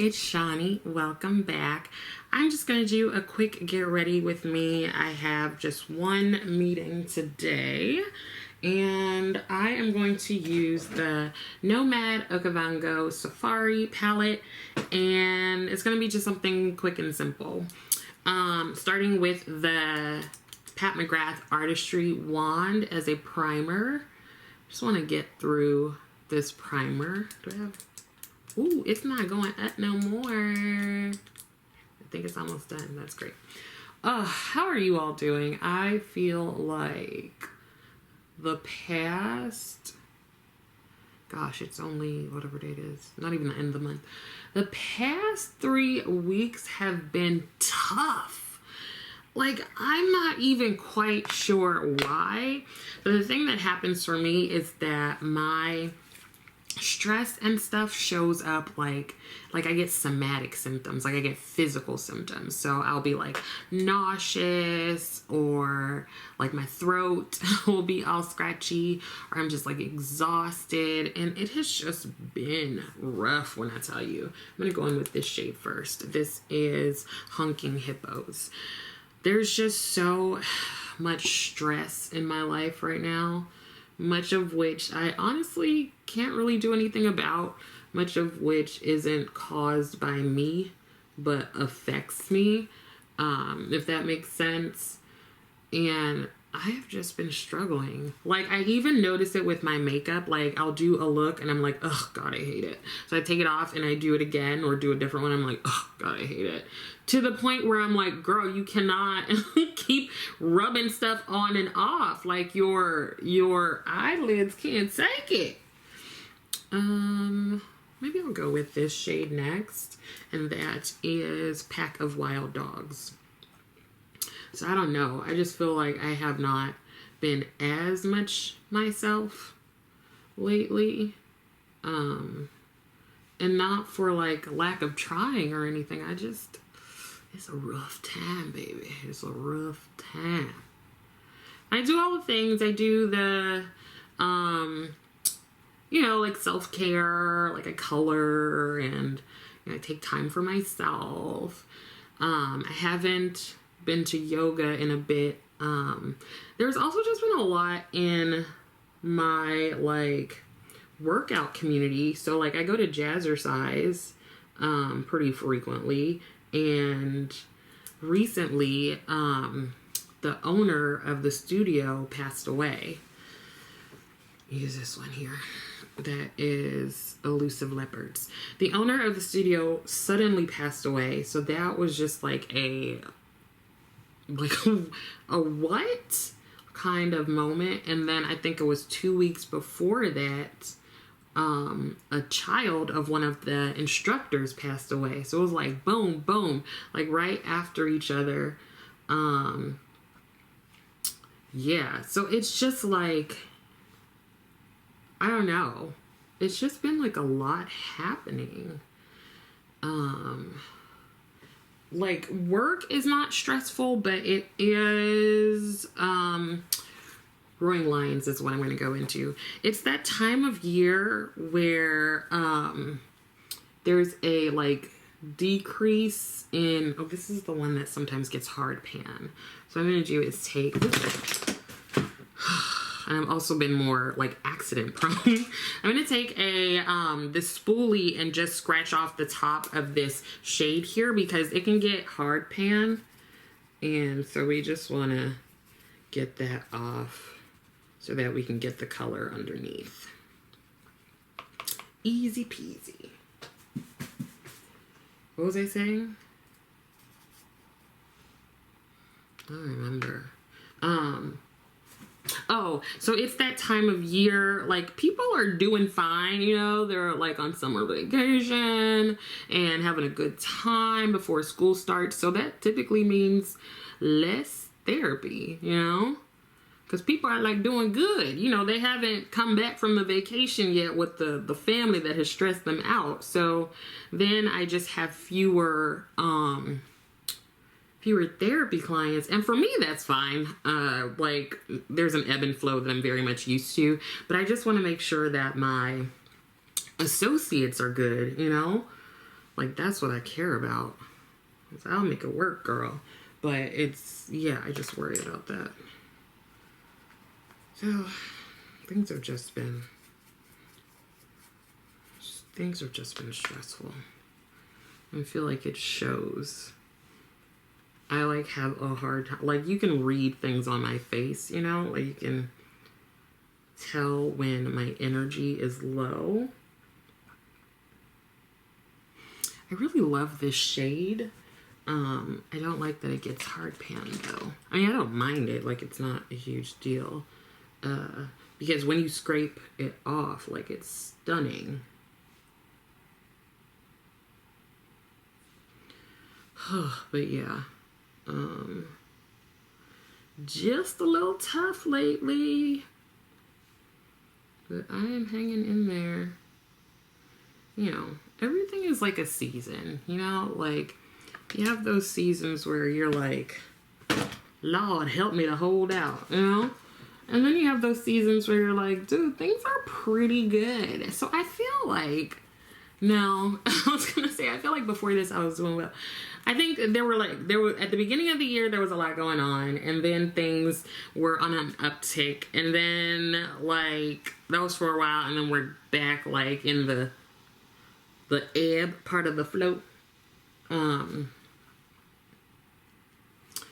it's Shawnee. Welcome back. I'm just going to do a quick get ready with me. I have just one meeting today, and I am going to use the Nomad Okavango Safari palette, and it's going to be just something quick and simple. Starting with the Pat McGrath Artistry Wand as a primer. Just want to get through this primer. Do I have... Ooh, it's not going up no more. I think it's almost done. That's great. How are you all doing? I feel like the past... Gosh, it's only whatever date it is. Not even the end of the month. The past 3 weeks have been tough. Like, I'm not even quite sure why. But the thing that happens for me is that my stress and stuff shows up like I get somatic symptoms, like I get physical symptoms. So I'll be like nauseous, or like my throat will be all scratchy, or I'm just like exhausted, and it has just been rough when I tell you. I'm gonna go in with this shade first. This is Hunking Hippos. There's just so much stress in my life right now, much of which I honestly can't really do anything about, much of which isn't caused by me, but affects me, if that makes sense. And I have just been struggling. Like, I even notice it with my makeup. Like, I'll do a look and I'm like, oh God, I hate it. So I take it off and I do it again or do a different one. I'm like, oh God, I hate it. To the point where I'm like, girl, you cannot keep rubbing stuff on and off. Like, your eyelids can't take it. Maybe I'll go with this shade next. And that is Pack of Wild Dogs. So I don't know. I just feel like I have not been as much myself lately. And not for like lack of trying or anything. It's a rough time, baby. It's a rough time. I do all the things. I do the, like self-care, like I color, and I take time for myself. I haven't been to yoga in a bit. There's also just been a lot in my like workout community. So like I go to Jazzercise pretty frequently, and recently the owner of the studio passed away. Use this one here. That is Elusive Leopards. The owner of the studio suddenly passed away. So that was just like a what kind of moment. And then I think it was 2 weeks before that, a child of one of the instructors passed away. So it was like boom, boom, like right after each other. Yeah, so it's just like, I don't know. It's just been like a lot happening. Like work is not stressful, but it is, Growing Lions is what I'm going to go into. It's that time of year where, there's a like decrease in, this is the one that sometimes gets hard pan. So what I'm going to do is take, I've also been more like accident prone. I'm going to take this spoolie and just scratch off the top of this shade here because it can get hard pan. And so we just want to get that off so that we can get the color underneath. Easy peasy. What was I saying? I don't remember. Oh, so it's that time of year, like people are doing fine, they're like on summer vacation and having a good time before school starts. So that typically means less therapy, because people are like doing good. They haven't come back from the vacation yet with the family that has stressed them out. So then I just have fewer therapy clients, and for me that's fine. Like there's an ebb and flow that I'm very much used to, but I just want to make sure that my associates are good, Like, that's what I care about. I'll make it work, girl. But it's, yeah, I just worry about that. So, things have just been stressful. I feel like it shows. I like have a hard time. Like, you can read things on my face, you know? Like, you can tell when my energy is low. I really love this shade. I don't like that it gets hard pan though. I mean, I don't mind it. Like, it's not a huge deal. Because when you scrape it off, like, it's stunning. But yeah. Just a little tough lately. But I am hanging in there. You know, everything is like a season, you know? Like, you have those seasons where you're like, Lord, help me to hold out, you know? And then you have those seasons where you're like, dude, things are pretty good. So I feel like, no, I was going to say, I feel like before this I was doing well. I think at the beginning of the year, there was a lot going on. And then things were on an uptick. And then, like, that was for a while. And then we're back, like, in the ebb part of the float.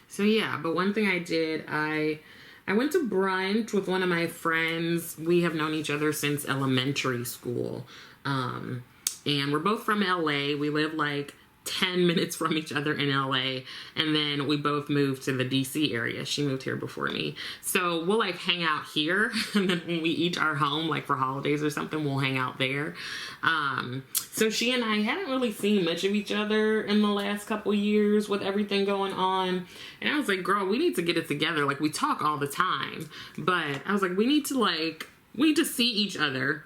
So yeah, but one thing I did, I went to brunch with one of my friends. We have known each other since elementary school. And we're both from LA. We live like 10 minutes from each other in LA. And then we both moved to the DC area. She moved here before me. So we'll like hang out here. And then when we each are home, like for holidays or something, we'll hang out there. So she and I hadn't really seen much of each other in the last couple years with everything going on. And I was like, girl, we need to get it together. Like, we talk all the time. But I was like, we need to see each other.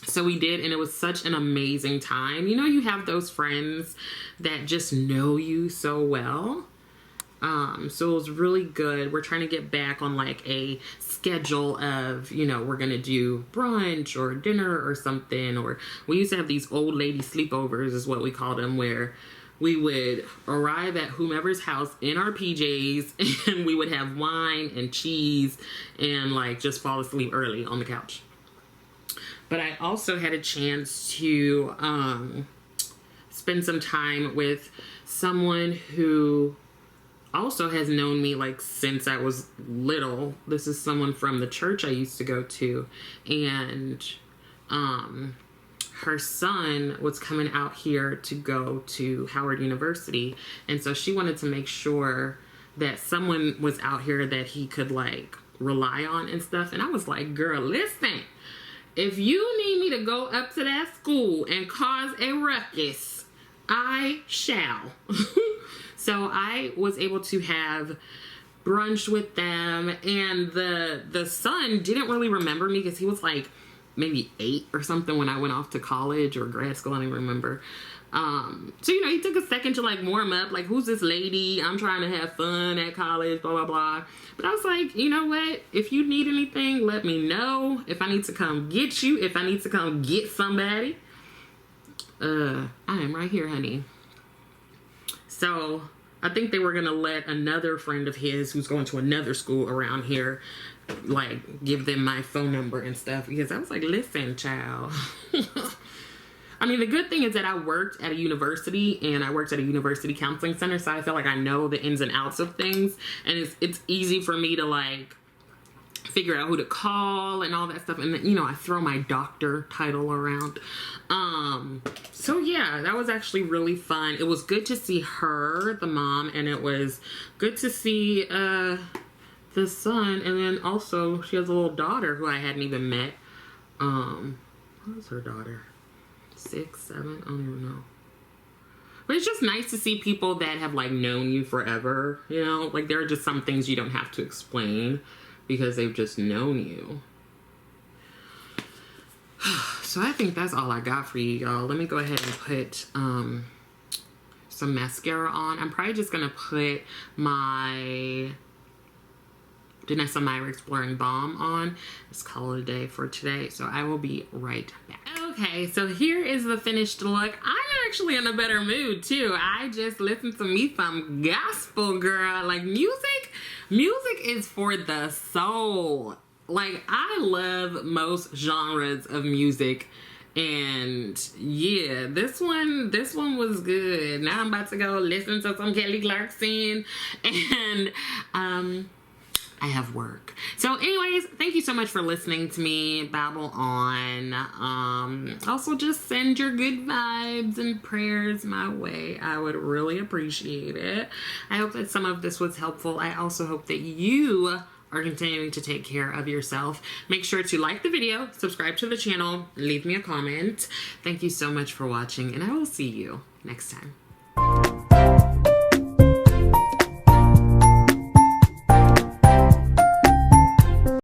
So we did, and it was such an amazing time. You know, you have those friends that just know you so well. So it was really good. We're trying to get back on like a schedule of, you know, we're going to do brunch or dinner or something. Or we used to have these old lady sleepovers is what we called them, where we would arrive at whomever's house in our PJs and we would have wine and cheese and like just fall asleep early on the couch. But I also had a chance to spend some time with someone who also has known me like since I was little. This is someone from the church I used to go to. And her son was coming out here to go to Howard University. And so she wanted to make sure that someone was out here that he could like rely on and stuff. And I was like, girl, listen. If you need me to go up to that school and cause a ruckus, I shall. So I was able to have brunch with them, and the son didn't really remember me because he was like maybe 8 or something when I went off to college or grad school. I don't even remember. So, you know, he took a second to like warm up, like, who's this lady? I'm trying to have fun at college, blah, blah, blah. But I was like, you know what? If you need anything, let me know. If I need to come get you, if I need to come get somebody, I am right here, honey. So I think they were going to let another friend of his who's going to another school around here, like, give them my phone number and stuff. Because I was like, listen, child. I mean, the good thing is that I worked at a university, and I worked at a university counseling center, so I feel like I know the ins and outs of things, and it's easy for me to like figure out who to call and all that stuff. And then, you know, I throw my doctor title around. So yeah, that was actually really fun. It was good to see her, the mom, and it was good to see the son, and then also she has a little daughter who I hadn't even met. What was her daughter? 6, 7, I don't even know. But it's just nice to see people that have like known you forever, you know? Like, there are just some things you don't have to explain because they've just known you. So I think that's all I got for you, y'all. Let me go ahead and put some mascara on. I'm probably just gonna put my Danessa Myra Exploring Balm on. Let's call it a day for today. So I will be right back. Okay, so here is the finished look. I'm actually in a better mood too. I just listened to me some gospel, girl. Like music is for the soul. Like I love most genres of music. And yeah, this one was good. Now I'm about to go listen to some Kelly Clarkson, and I have work. So anyways, thank you so much for listening to me babble on. Also just send your good vibes and prayers my way. I would really appreciate it. I hope that some of this was helpful. I also hope that you are continuing to take care of yourself. Make sure to like the video, subscribe to the channel, leave me a comment. Thank you so much for watching, and I will see you next time.